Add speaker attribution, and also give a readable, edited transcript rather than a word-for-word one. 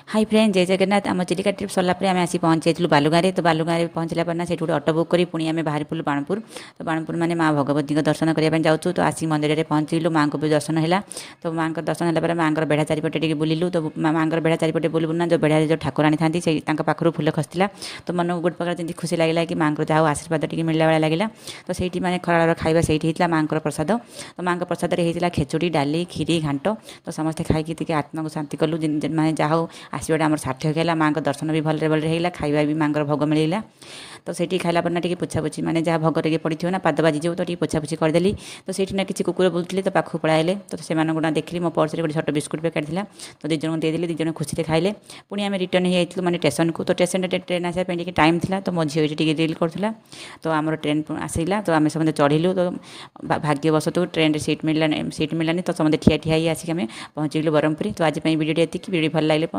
Speaker 1: high friend जय जगन्नाथ आम Chilika trip सरला आम आसी पहुँची जाइलु बालुगाँ तो बालुगाँ पहुँचला पर ना से गोटे अटो बुक करी पुणी आम बाहर पड़ू बाणपुर तो बाणपुर मैंने माँ भगवती दर्शन करने जाऊँ तो आसी मंदिर में पहुँचलु माँ को भी दर्शन है तो माँ दर्शन है माँ बेढ़ा चारिपटे टे बुलिलु तो माँ बेढ़ा चारिपटे बुलू ना जो बेढ़ा जो ठाकुराणी था से पाखु फूल खसला तो मन को गोटे प्रकार जमी खुशी लगे कि माँ जहाँ आशीर्वाद टी मिलला भाया लगे तो सही मैंने खरार खाଇବା से होता माँ प्रसाद तो माँ प्रसाद होता खेचुड़ी डाली खीरी घाट तो समस्ते खाई आत्मा को शांति कलु मैंने जहाँ आसवाटा आम सार्थक है माँ दर्शन भी भल भल खाଇବା भी माँ भोग मिलला तो सेठी खाला पर ना टी पोछापोछी मैंने जहाँ भोग टे पड़ी ना पाद बाजी जो तो पोछापोछी करदेली तो सेठी ना किसी कुकुर बुलूले तो पाखु पड़ाइले तो से गुणा देखली मो पर्स गोटे छोट बिस्कुट पैकेट था तो दिज जन देदेली दिज खुशी खाइले पुणी आम रिटर्न हो मैंने स्टेशन को तो स्टेशन ट्रेन आसापी टाइम था तो मो झील टी रिल करूला तो आम ट्रेन आसला तो आम समझे चढ़िलु तो भाग्यवश तो ट्रेन सीट मिलानी तो समझे ठिया ठिया आसिक आम पहुँचलु ब्रह्मपुरी तो आज वीडियो एति वीडियो भल लगे